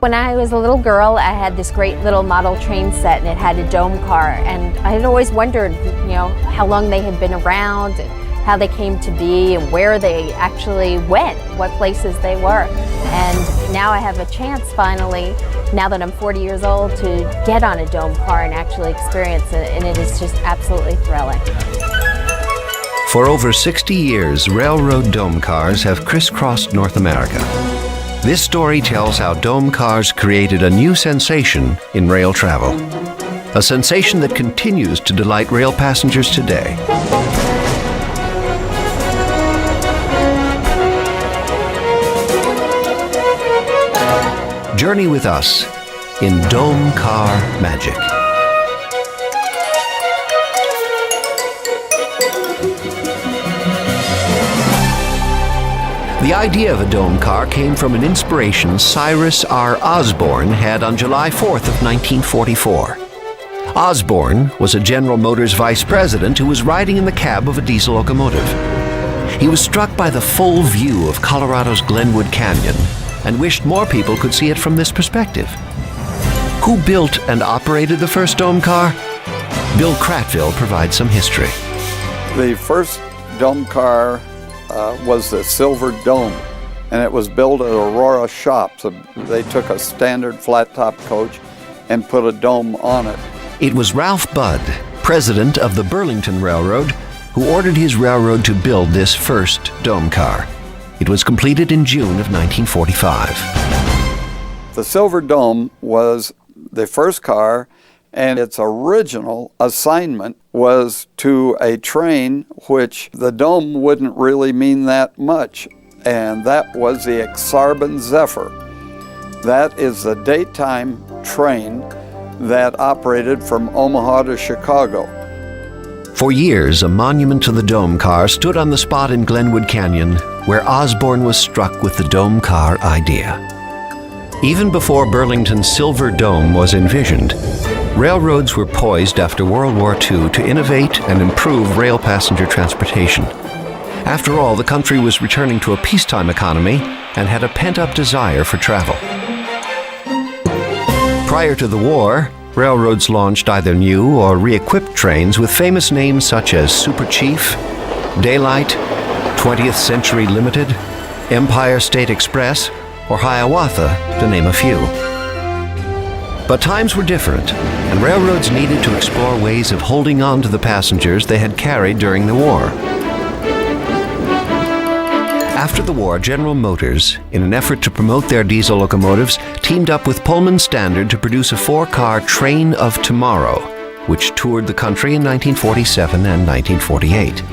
When I was a little girl, I had this great little model train set, and it had a dome car, and I had always wondered, how long they had been around, and how they came to be, and where they actually went, what places they were. And now I have a chance, finally, now that I'm 40 years old, to get on a dome car and actually experience it, and it is just absolutely thrilling. For over 60 years, railroad dome cars have crisscrossed North America. This story tells how dome cars created a new sensation in rail travel, a sensation that continues to delight rail passengers today. Journey with us in Dome Car Magic. The idea of a dome car came from an inspiration Cyrus R. Osborne had on July 4th of 1944. Osborne was a General Motors vice president who was riding in the cab of a diesel locomotive. He was struck by the full view of Colorado's Glenwood Canyon and wished more people could see it from this perspective. Who built and operated the first dome car? Bill Kratville provides some history. The first dome car was the Silver Dome, and it was built at Aurora Shop. So they took a standard flat-top coach and put a dome on it. It was Ralph Budd, president of the Burlington Railroad, who ordered his railroad to build this first dome car. It was completed in June of 1945. The Silver Dome was the first car, and its original assignment was to a train which the dome wouldn't really mean that much, and that was the Exarban Zephyr. That is the daytime train that operated from Omaha to Chicago. For years, a monument to the dome car stood on the spot in Glenwood Canyon where Osborne was struck with the dome car idea. Even before Burlington's Silver Dome was envisioned, railroads were poised after World War II to innovate and improve rail passenger transportation. After all, the country was returning to a peacetime economy and had a pent-up desire for travel. Prior to the war, railroads launched either new or re-equipped trains with famous names such as Super Chief, Daylight, 20th Century Limited, Empire State Express, or Hiawatha, to name a few. But times were different, and railroads needed to explore ways of holding on to the passengers they had carried during the war. After the war, General Motors, in an effort to promote their diesel locomotives, teamed up with Pullman Standard to produce a four-car Train of Tomorrow, which toured the country in 1947 and 1948.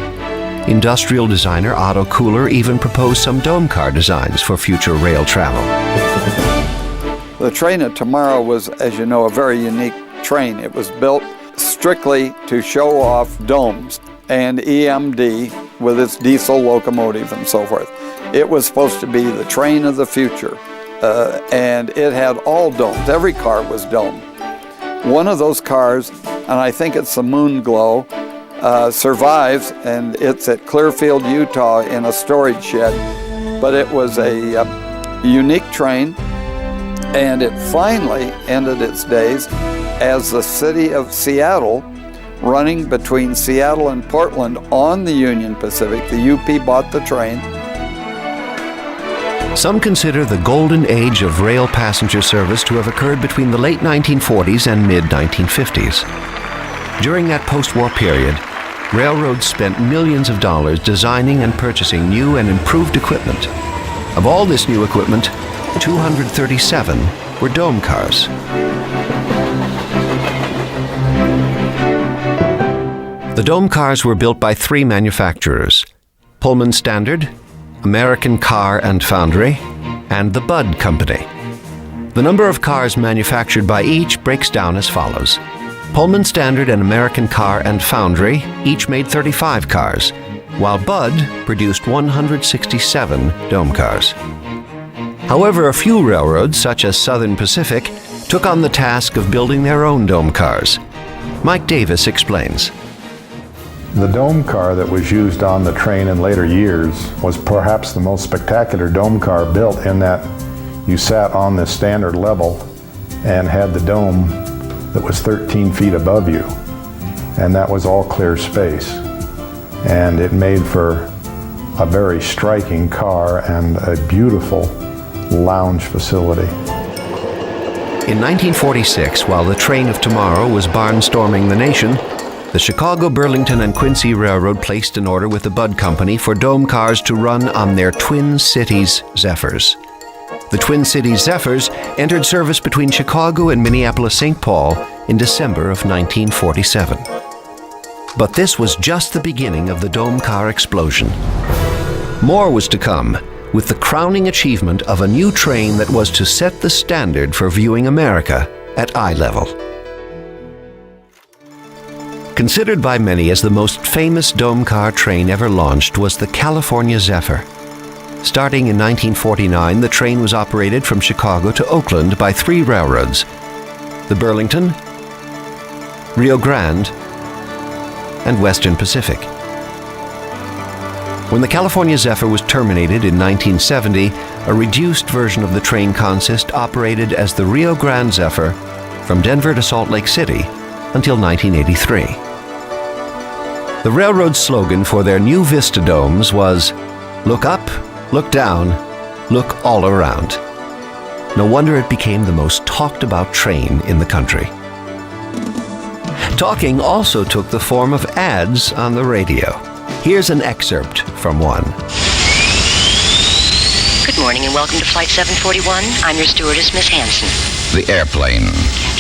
Industrial designer Otto Kohler even proposed some dome car designs for future rail travel. The Train of Tomorrow was, as you know, a very unique train. It was built strictly to show off domes and EMD with its diesel locomotive and so forth. It was supposed to be the train of the future, and it had all domes. Every car was domed. One of those cars, and I think it's the Moonglow, survives, and it's at Clearfield, Utah in a storage shed. But it was a unique train, and it finally ended its days as the city of Seattle, running between Seattle and Portland on the Union Pacific. The UP bought the train. Some consider the golden age of rail passenger service to have occurred between the late 1940s and mid-1950s. During that post-war period, railroads spent millions of dollars designing and purchasing new and improved equipment. Of all this new equipment, 237 were dome cars. The dome cars were built by three manufacturers: Pullman Standard, American Car and Foundry, and the Budd Company. The number of cars manufactured by each breaks down as follows. Pullman Standard and American Car and Foundry each made 35 cars, while Budd produced 167 dome cars. However, a few railroads, such as Southern Pacific, took on the task of building their own dome cars. Mike Davis explains. The dome car that was used on the train in later years was perhaps the most spectacular dome car built, in that you sat on this standard level and had the dome that was 13 feet above you, and that was all clear space. And it made for a very striking car and a beautiful lounge facility. In 1946, while the train of tomorrow was barnstorming the nation, the Chicago, Burlington, and Quincy Railroad placed an order with the Budd Company for dome cars to run on their Twin Cities Zephyrs. The Twin Cities Zephyrs entered service between Chicago and Minneapolis-St. Paul in December of 1947. But this was just the beginning of the dome car explosion. More was to come, with the crowning achievement of a new train that was to set the standard for viewing America at eye level. Considered by many as the most famous dome car train ever launched was the California Zephyr. Starting in 1949, the train was operated from Chicago to Oakland by 3 railroads: the Burlington, Rio Grande, and Western Pacific. When the California Zephyr was terminated in 1970, a reduced version of the train consist operated as the Rio Grande Zephyr from Denver to Salt Lake City until 1983. The railroad's slogan for their new Vista domes was, "Look up, look down, look all around." No wonder it became the most talked about train in the country. Talking also took the form of ads on the radio. Here's an excerpt from one. Good morning and welcome to Flight 741. I'm your stewardess, Miss Hanson. The airplane,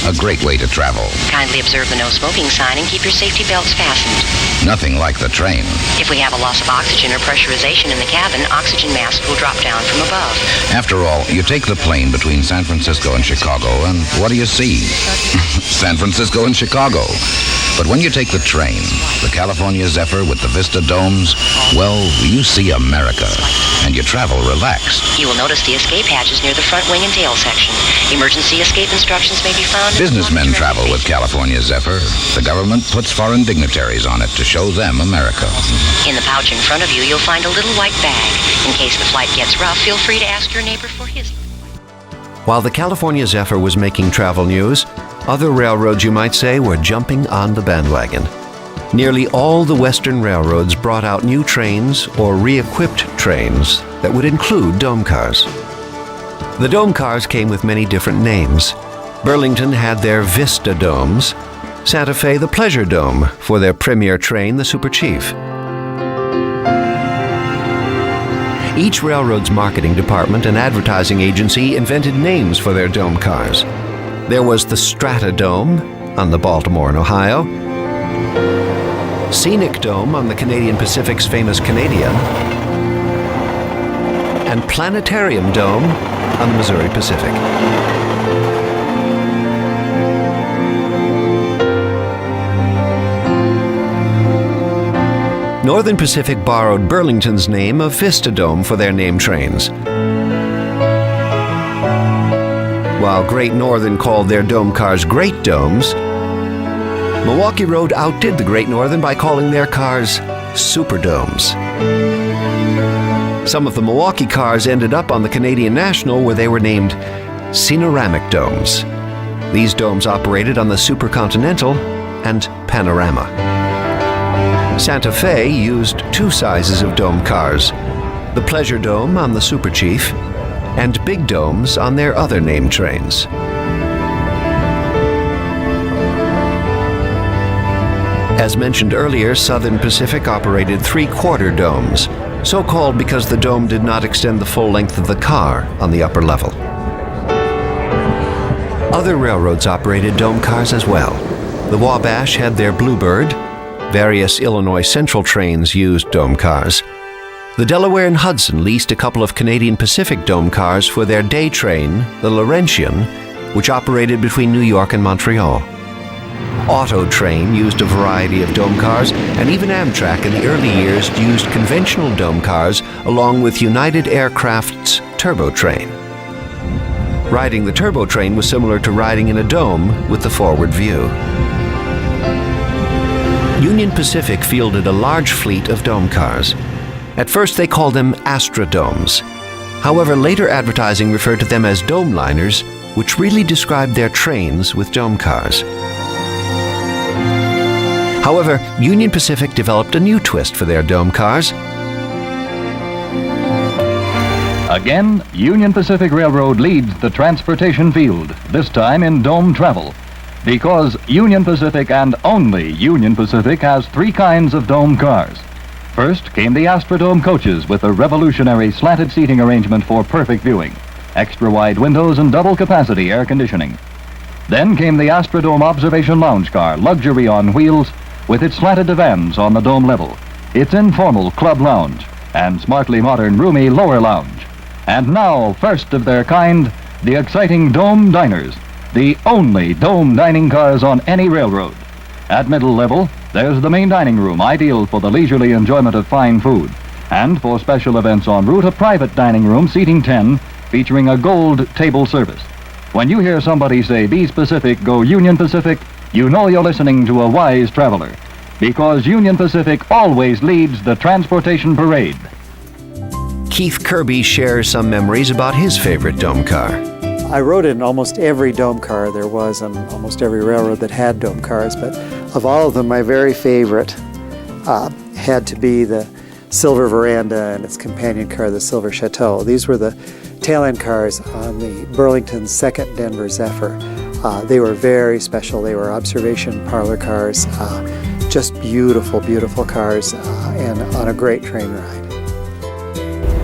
a great way to travel. Kindly observe the no smoking sign and keep your safety belts fastened. Nothing like the train. If we have a loss of oxygen or pressurization in the cabin, oxygen masks will drop down from above. After all, you take the plane between San Francisco and Chicago, and what do you see? San Francisco and Chicago. But when you take the train, the California Zephyr with the Vista domes, well, you see America, and you travel relaxed. You will notice the escape hatches near the front wing and tail section. Emergency escape instructions may be found. Businessmen travel with California Zephyr. The government puts foreign dignitaries on it to show them America. In the pouch in front of you, you'll find a little white bag. In case the flight gets rough, feel free to ask your neighbor for his. While the California Zephyr was making travel news, other railroads, you might say, were jumping on the bandwagon. Nearly all the Western railroads brought out new trains or re-equipped trains that would include dome cars. The dome cars came with many different names. Burlington had their Vista domes, Santa Fe the Pleasure Dome for their premier train, the Super Chief. Each railroad's marketing department and advertising agency invented names for their dome cars. There was the Strata Dome on the Baltimore and Ohio, Scenic Dome on the Canadian Pacific's famous Canadian, and Planetarium Dome on the Missouri Pacific. Northern Pacific borrowed Burlington's name of Vista Dome for their name trains, while Great Northern called their dome cars Great Domes. Milwaukee Road outdid the Great Northern by calling their cars Super Domes. Some of the Milwaukee cars ended up on the Canadian National, where they were named Scenoramic Domes. These domes operated on the Super Continental and Panorama. Santa Fe used 2 sizes of dome cars, the Pleasure Dome on the Super Chief and big domes on their other name trains. As mentioned earlier, Southern Pacific operated 3/4 domes, so called because the dome did not extend the full length of the car on the upper level. Other railroads operated dome cars as well. The Wabash had their Bluebird. Various Illinois Central trains used dome cars. The Delaware and Hudson leased a couple of Canadian Pacific dome cars for their day train, the Laurentian, which operated between New York and Montreal. Auto Train used a variety of dome cars, and even Amtrak in the early years used conventional dome cars along with United Aircraft's Turbo Train. Riding the Turbo Train was similar to riding in a dome with the forward view. Union Pacific fielded a large fleet of dome cars. At first they called them Astra Domes. However, later advertising referred to them as dome liners, which really described their trains with dome cars. However, Union Pacific developed a new twist for their dome cars. Again, Union Pacific Railroad leads the transportation field, this time in dome travel, because Union Pacific and only Union Pacific has 3 kinds of dome cars. First came the Astrodome coaches with a revolutionary slanted seating arrangement for perfect viewing, extra wide windows and double capacity air conditioning. Then came the Astrodome Observation Lounge car, luxury on wheels, with its slanted divans on the dome level, its informal club lounge, and smartly modern roomy lower lounge. And now, first of their kind, the exciting dome diners, the only dome dining cars on any railroad. At middle level, there's the main dining room, ideal for the leisurely enjoyment of fine food. And for special events en route, a private dining room seating 10, featuring a gold table service. When you hear somebody say, "Be specific, go Union Pacific," you know you're listening to a wise traveler, because Union Pacific always leads the transportation parade. Keith Kirby shares some memories about his favorite dome car. I rode in almost every dome car there was on almost every railroad that had dome cars, but of all of them, my very favorite had to be the Silver Veranda and its companion car, the Silver Chateau. These were the tail end cars on the Burlington's second Denver Zephyr. They were very special. They were observation parlor cars, just beautiful, beautiful cars, and on a great train ride.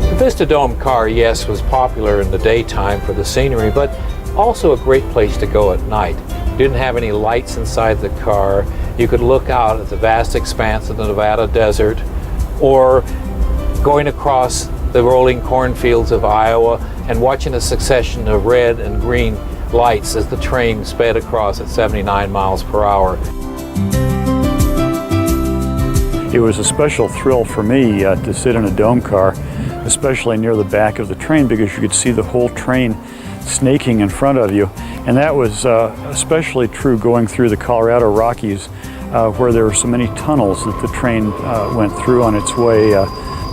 The Vista Dome car, yes, was popular in the daytime for the scenery, but also a great place to go at night. Didn't have any lights inside the car. You could look out at the vast expanse of the Nevada desert, or going across the rolling cornfields of Iowa and watching a succession of red and green lights as the train sped across at 79 miles per hour. It was a special thrill for me to sit in a dome car, especially near the back of the train, because you could see the whole train snaking in front of you. And that was especially true going through the Colorado Rockies, where there were so many tunnels that the train went through on its way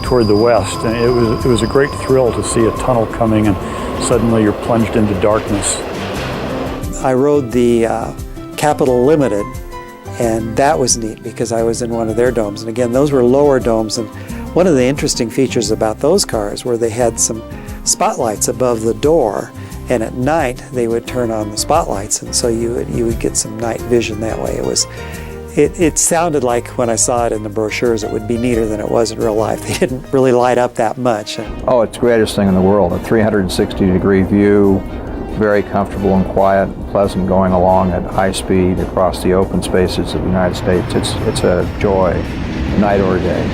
toward the west. And it was a great thrill to see a tunnel coming and suddenly you're plunged into darkness. I rode the Capital Limited, and that was neat because I was in one of their domes. And again, those were lower domes, and one of the interesting features about those cars were they had some spotlights above the door, and at night they would turn on the spotlights, and so you would get some night vision that way. It sounded like when I saw it in the brochures it would be neater than it was in real life. They didn't really light up that much. Oh, it's the greatest thing in the world. A 360-degree view, very comfortable and quiet, pleasant going along at high speed across the open spaces of the United States. It's a joy, night or day.